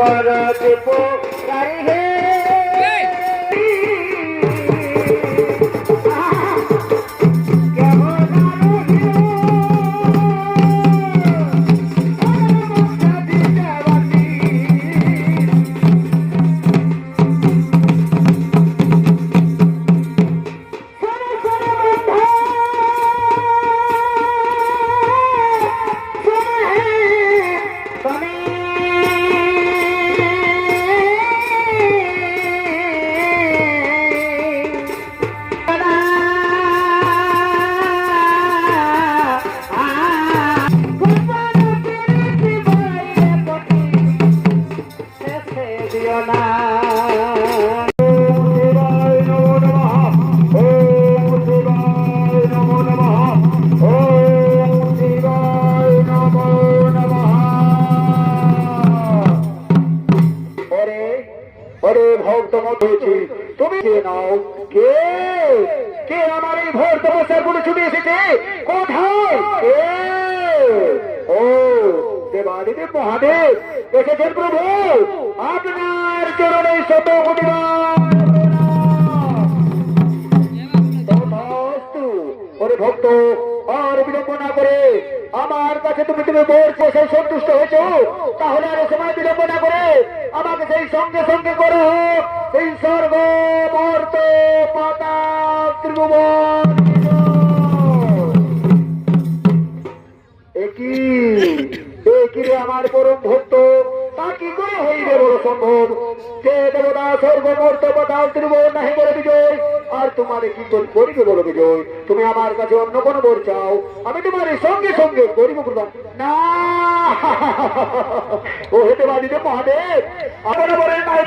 করতে পোকারি হে তুমি কে নাও? কে কে আমার এই ভোর তপস্যার বলে ছুটে এসেছে? কোথায়? ও দেবাদিদেব মহাদেব এসেছেন প্রভু, আপনার চরণে শত কোটি ওরে ভক্ত, আর বিলম্ব না করে আমার কাছে তুমি তুমি বলছো সেই সন্তুষ্ট হয়েছ, তাহলে আর সময় বিলম্ব না করে আমাকে সেই সঙ্গে সঙ্গে করো সেই স্বর্গ মর্ত পাতাল ত্রিভুবন। একই রে আমার পরম ভক্ত, তা কি করে হইবে বড় সম্ভব? যে দেবতা স্বর্গ মর্ত পাতাল ত্রিভুবন নাহি বলে বিজয়, আর তোমার কি করিবে বলো বিজয়? তুমি আমার কাছে অন্য কোন বর চাও, আমি তোমার সঙ্গে সঙ্গে করিব প্রদান। না ও হেতে বাদিতে মহাদেব আপনার বলে নাই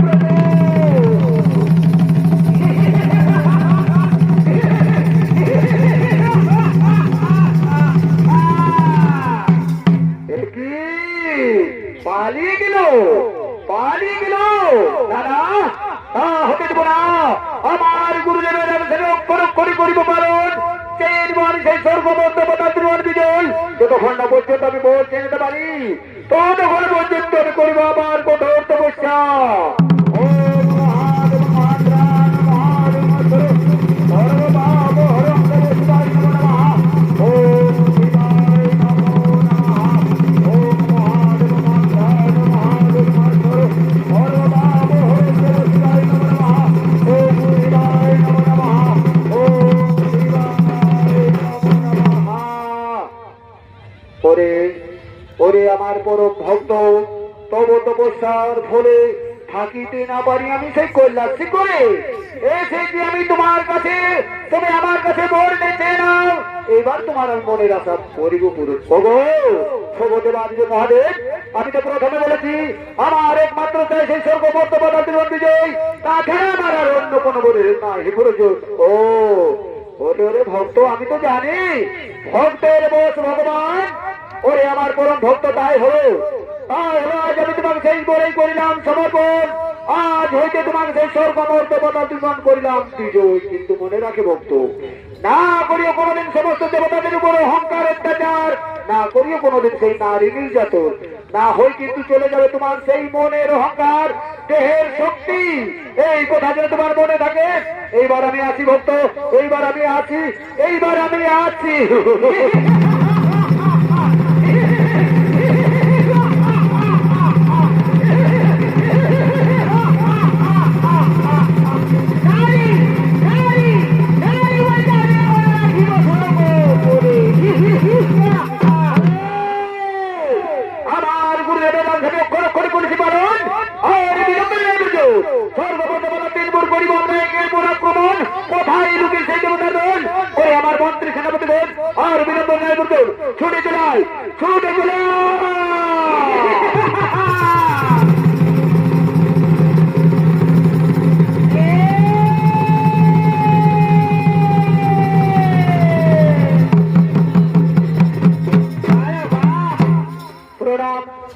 পালিয়ে গেল দাদা, হতে দেব না। আমার গুরুদেবের করিব পালন সেই স্বর্গবদ্ধ বিজয় যতক্ষণ না পর্যন্ত আমি ভোট চেয়ে নিতে পারি, ততক্ষণ পর্যন্ত আমি করিব আমার কঠোর তপস্যা। ওরে আমার পরম ভক্ত, তব তপস্যার ফলে থাকিতে না পারি আমি সেই কৈলাসী করে এসেছি আমি তোমার কাছে, তুমি আমার কাছে বর নিতে নাও। এবার তোমার মনের আশা করিব পুরুষ। মহাদেব, আমি তো প্রথমে বলেছি আমার একমাত্র চাই সেই স্বর্গবদ্ধ পদার্থের বিজয়, তাছাড়া আমার আর অন্য কোনো বলে নাই প্রয়োজন। ওরে ভক্ত, আমি তো জানি ভক্তের বস ভগবান। ওরে আমার পরম ভক্ত, তাই হলো আজ আমি তোমাকে সেই বলেই করিলাম সমর্পণ, আজ হইতে তোমাকে সেই স্বর্গমর্ত পদার্থন করিলাম বিজয়। কিন্তু মনে রাখে ভক্ত, না করিও কোনোদিন সমস্ত দেবতাদের উপর অহংকার অত্যাচার, না করিও কোনোদিন সেই নারী নির্যাতন, না হই কিন্তু চলে যাবে তোমার সেই মনের অহংকার, দেহের শক্তি। এই কথা যেন তোমার মনে থাকে। এইবার আমি আছি ভক্ত, এইবার আমি আছি। আমার মন্ত্রী সেনাপতি বোধ আর বিলম্ব নাই বলতো ছুটে চলাই।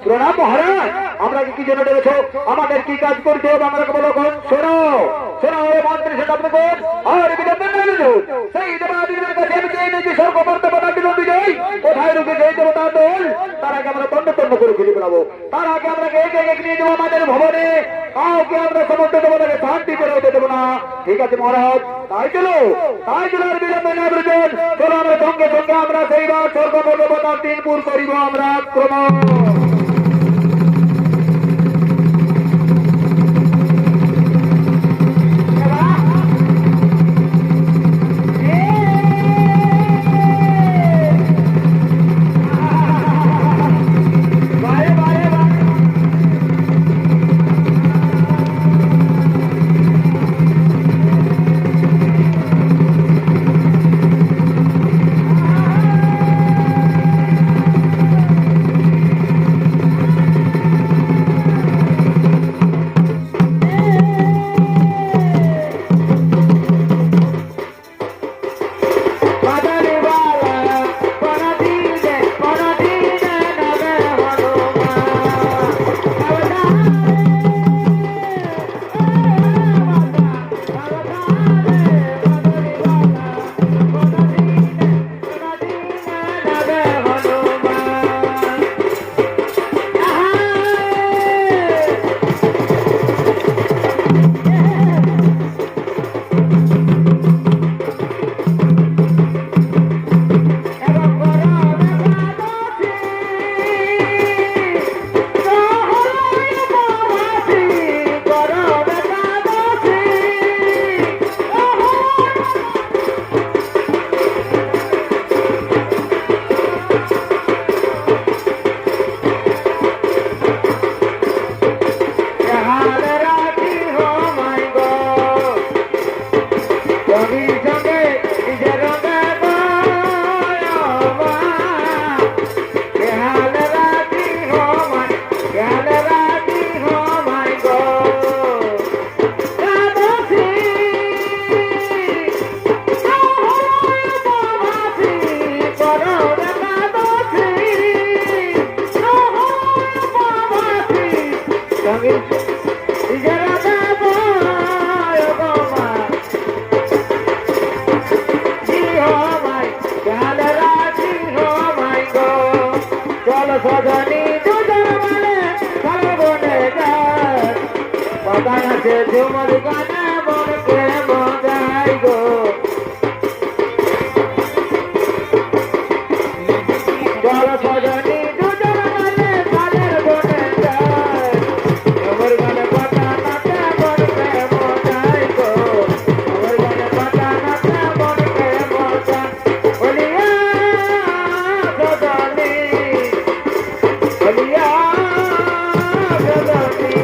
প্রণাম মহারাজ, আমরা কি জন্য ডেকেছো? আমাদের কি কাজ করতে হবে আমাকে বলো। শোনো মন্ত্রী সেনাপতি বোধ আর বিলম্ব নাই বলতো সেই দেবাদিদের কাছে আমি চেয়ে নিয়েছি স্বর্গবর্ত পদার্থ বিজয় কোথায় রুখে যেই দেবতার দল তারাকে আমরা তন্ন তন্ন করে খুঁজে বেড়াবো। তার আগে আমরা এক এক নিয়ে যাবো আমাদের ভবনে। কাউকে আমরা সমস্ত দেবতাকে শান্তি করে হতে দেবো না। ঠিক আছে মহারাজ, তাই চলো আর বিলম্বে না দুজন। চলো আমরা সঙ্গে সঙ্গে আমরা সেইবার স্বর্গ দেবতার দিনপুর করিব আমরা আক্রমণ। ঝুমর গানে বনকে মজাই গো জল সজনী দুজন গানে কালের বনে যায় ঝুমর গানে পাতা নাচে বনকে মজাই গো ঝুমর গানে পাতা নাচে বনকে মজাই বলিয়া সজনী বলিয়া সজনী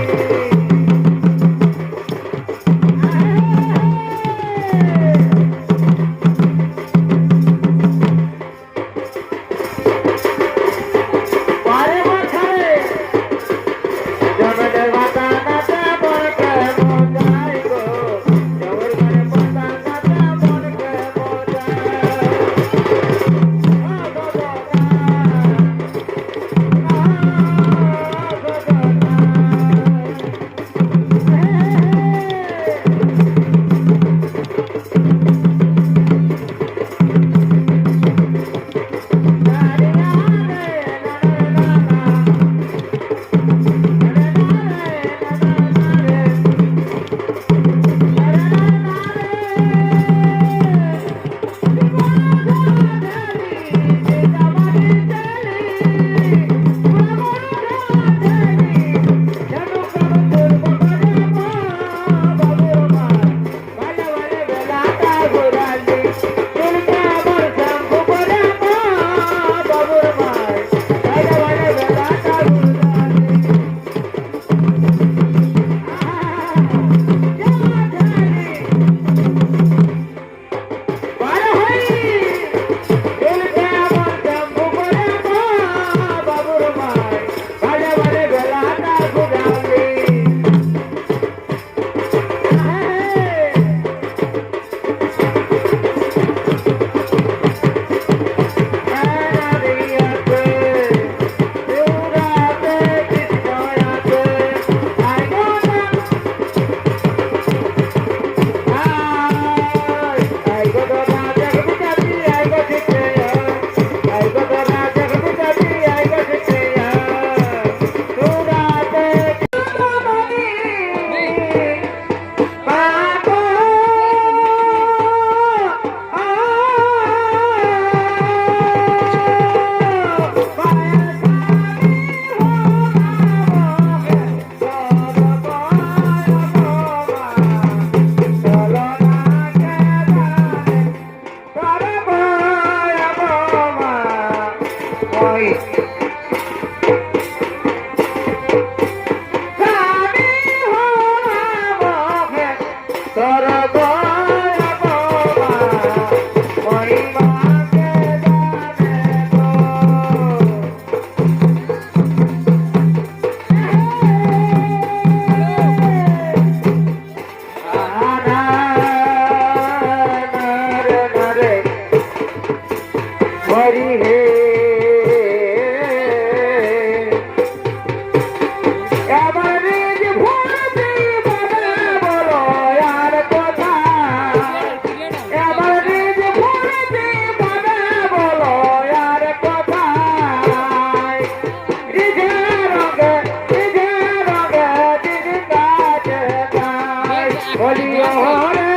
বলিও রে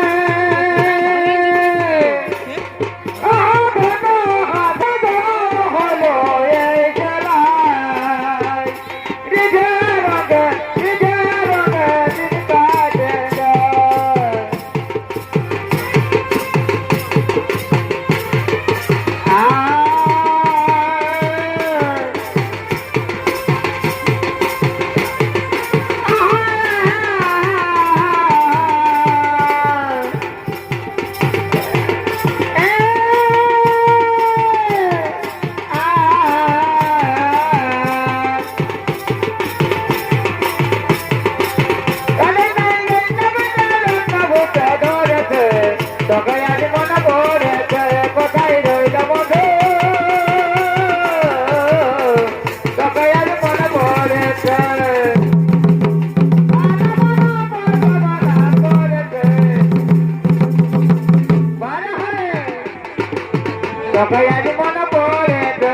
হলো এই খেলায় রিঝে রঙে দিন কাটে যায়। তোকে আজ মনে পড়েছে কোথায় রইল বন্ধু তোকে আজ মনে পড়েছে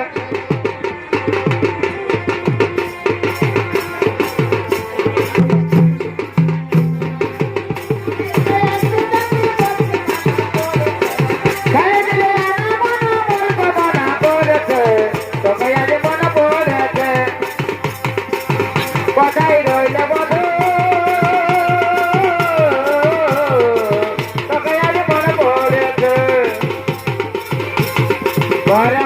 তোকে আজ মনে পড়েছে কোথায় রইল বধু তোকে আজ মনে পড়েছে বড়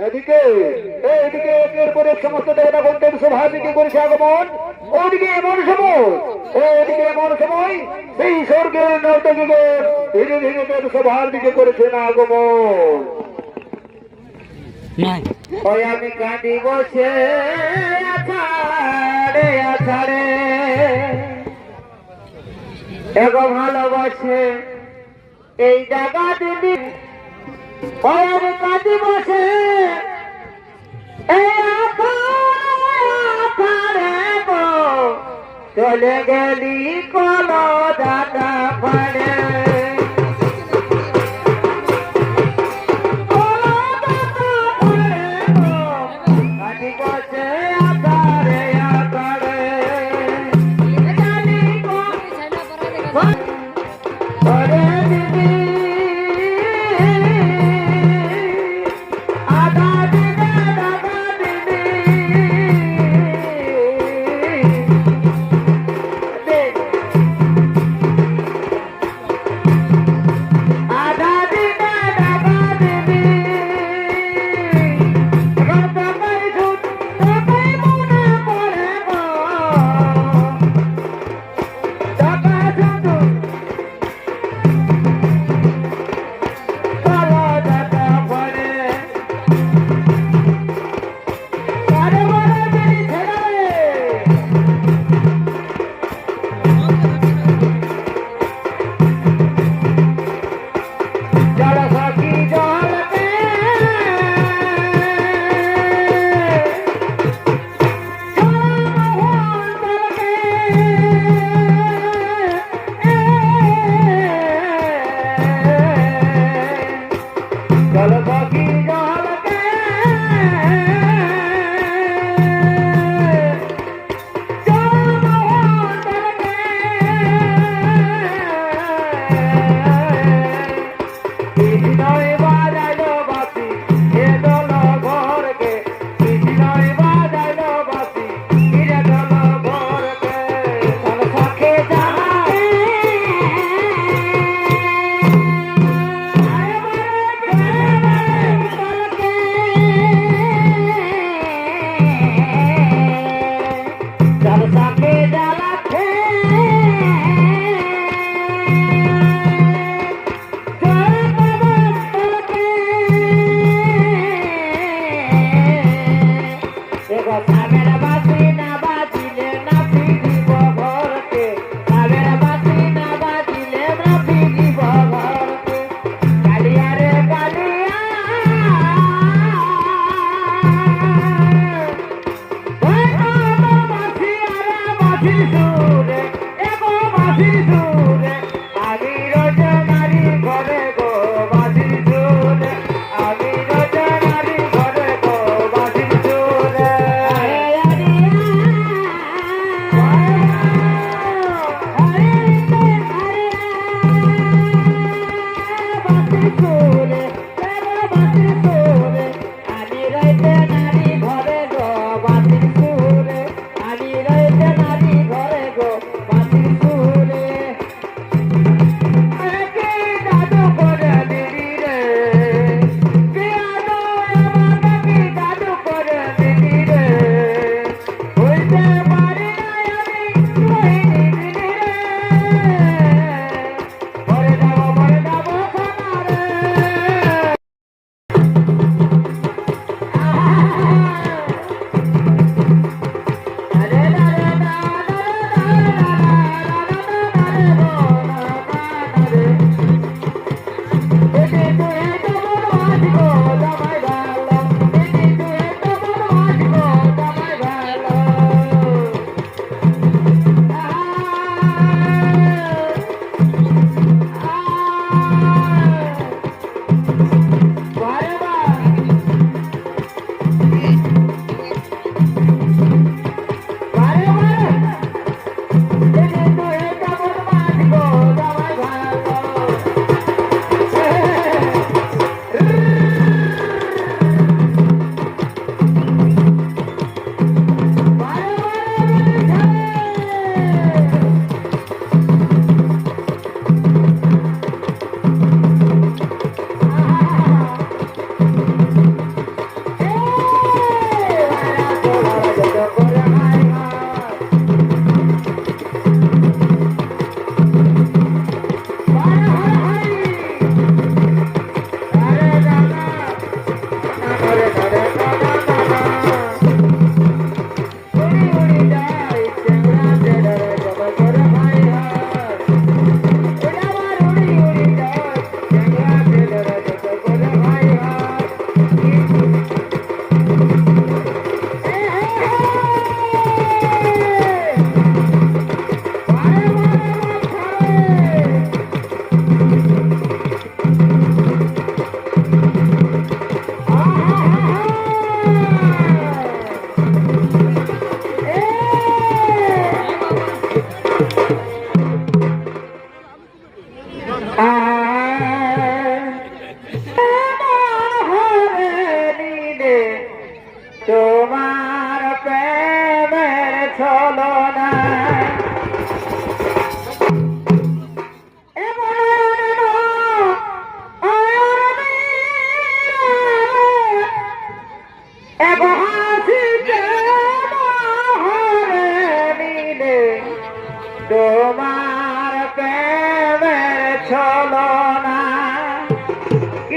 এদিকে এইদিকে একের পর এক সমস্ত দেবতা গন্তের সভার দিকে করেছে আগমন ওদিকে এমন সময় ওদিকে এমন সময় সেই স্বর্গের নর্তকীকে ধীরে ধীরে দেব সভার দিকে করেছে না আগমন ওই আমি কাঁদি বসে আছাড়ে আছাড়ে এগো ভালোবাসে এই জায়গা দিদি ওই আমি কাঁদি বসে চলে গেলি কল দাদা পাড়ে কাঁদি বসে আকারে আকারে ওরে দিদি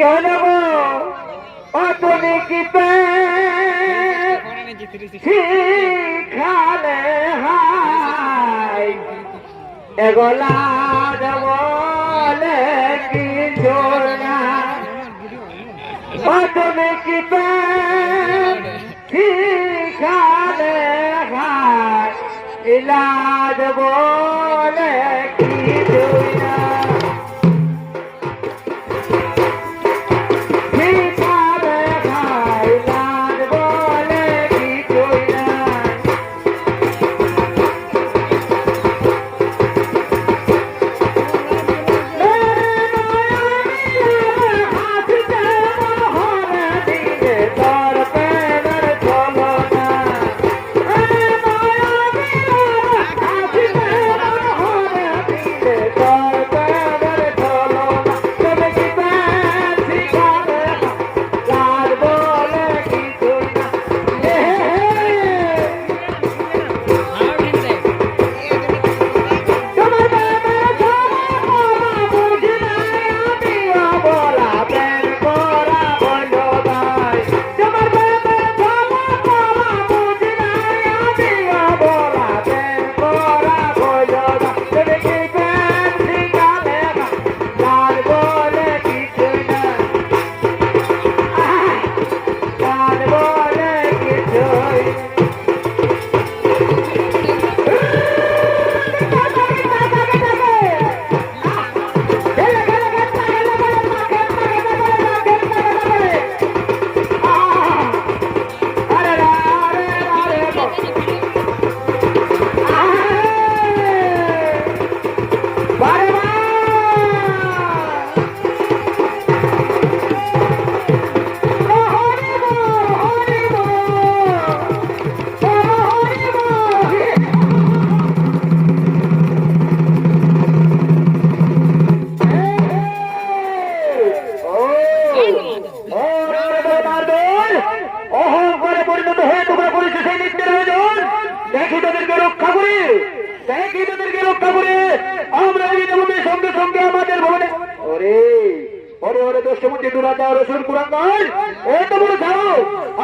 হলো গো ও তুমি কি শিখালে হাই এগোলা বলে কি জোনা ও তুমি কি শিখালে হাই ইলাজ বলে কি জোনা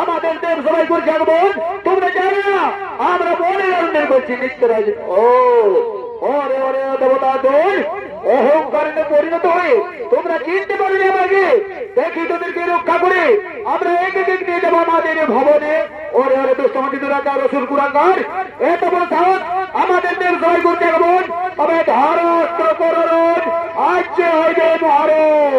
আমাদের দেব সবাই করে জাগবো তোমরা জানো না আমরা বলে অন্যায় করছি নিত্যরাজ ও ওরে ওরে দেবতা দোল অহংকারে পরিণত হয়ে তোমরা চিনতে পারলে আমাকে দেখি তোদেরকে রক্ষা করে আমরা এক এক নিয়ে যাবো আমাদের ভবনে ওরে ওরে দুষ্টমন্ত্রী দুরাচার রসুল কুরাঙ্গার এত বড় সাহস আমাদের দেব সবাই করে জাগবো তবে ধারস্ত্র করণ আজ হইবে মহারণ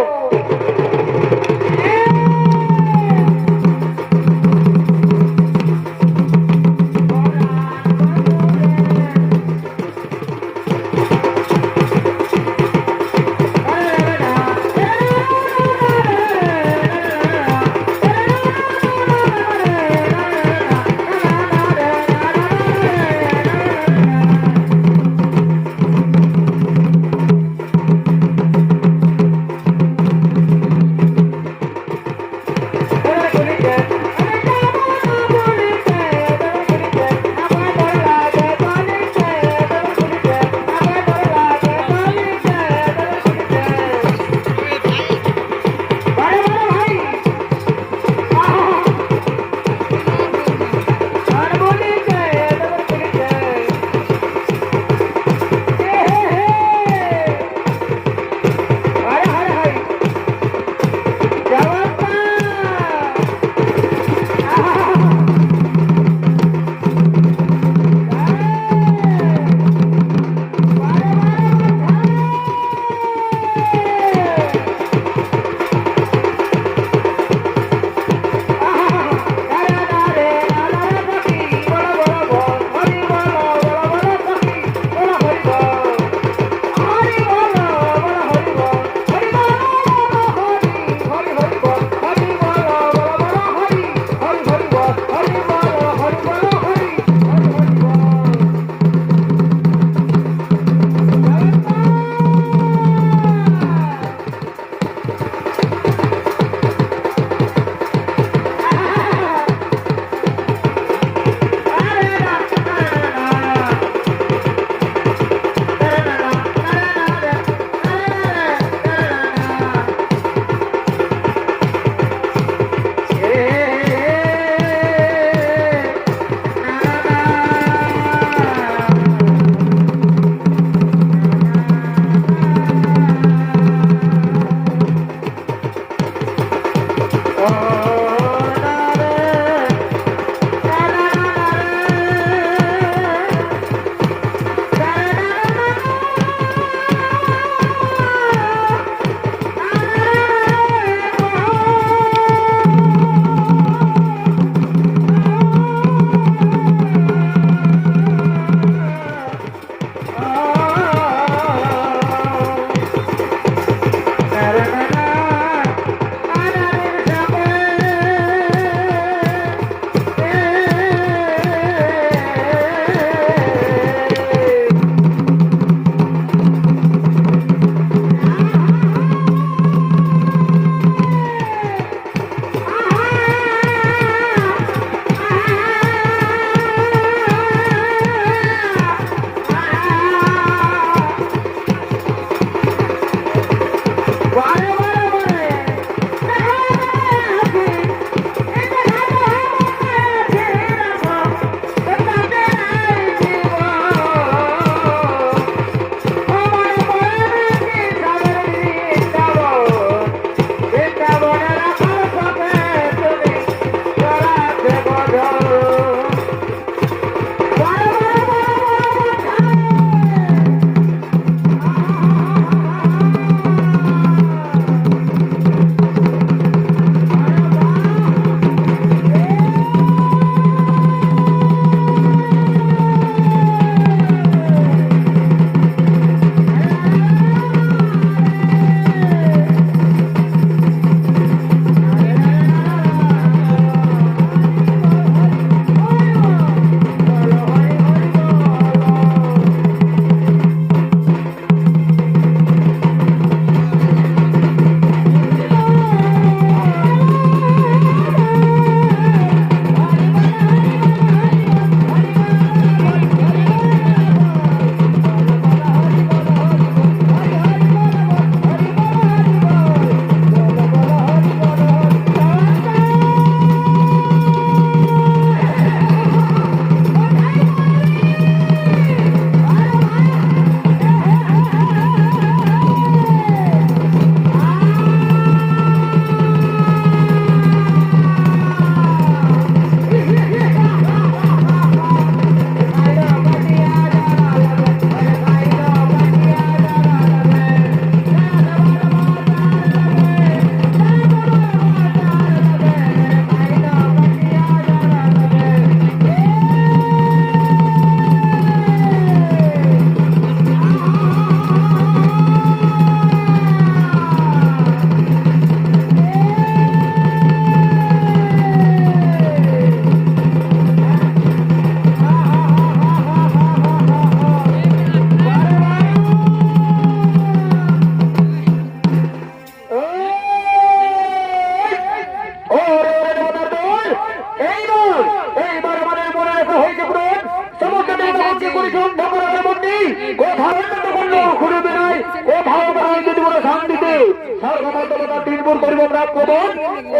স্বর্গমর্তবতা 3 ভোর করিব আমরা আক্রমণ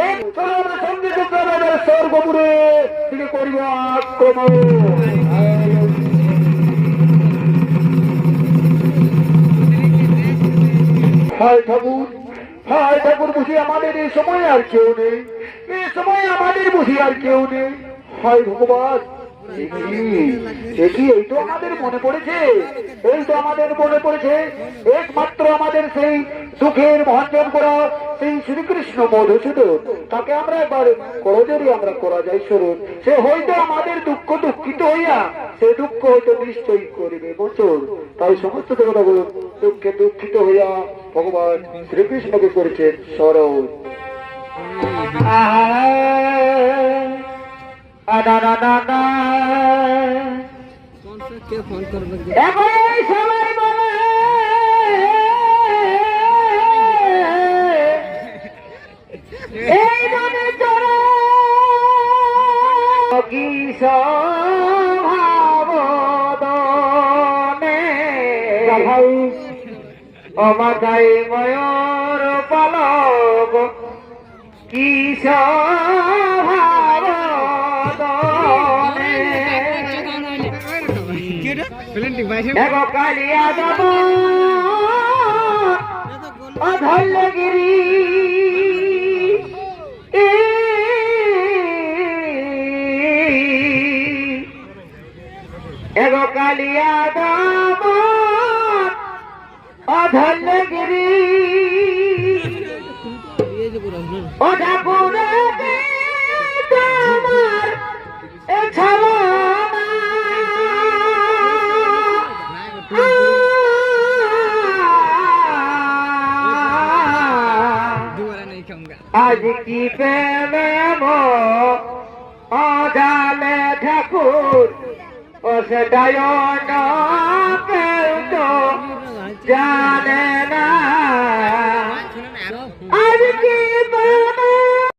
এই চরণ সঙ্গীত আমাদের স্বর্গপুরে দিকে করিব আক্রমণ। হায় ঠাকুর, হায় ঠাকুর, বুঝি আমাদের এই সময় আর কেউ নেই, এই সময় আমাদের বুঝি আর কেউ নেই। হায় ভগবান, দেখি এই তো আমাদের মনে পড়েছে, এই তো আমাদের মনে পড়েছে একমাত্র আমাদের সেই দুঃখের ভঞ্জন করা সেই শ্রীকৃষ্ণ মধুসূদন, তাকে আমরা একবার করজোড়ি আমরা করা যাই স্বরূপ, সে হয়তো আমাদের দুঃখ দুঃখিত হইয়া সে দুঃখ হয়তো নিশ্চয়ই করিবে বছর। তাই সমস্ত দেবতাগুলো দুঃখে দুঃখিত হইয়া ভগবান শ্রীকৃষ্ণকে করেছেন স্মরণ। অমাতাই ময়ূর পালক কিশ কালিয়া যাব অধল্যগিরি এগো কালিয়া যাব অধল্যগিরি ও ঠাকুর তোমার ছাড়া আজ কি প্রেমে অজালে ঠাকুর ও সেটাই না কেউ তো জানে না। আজ কি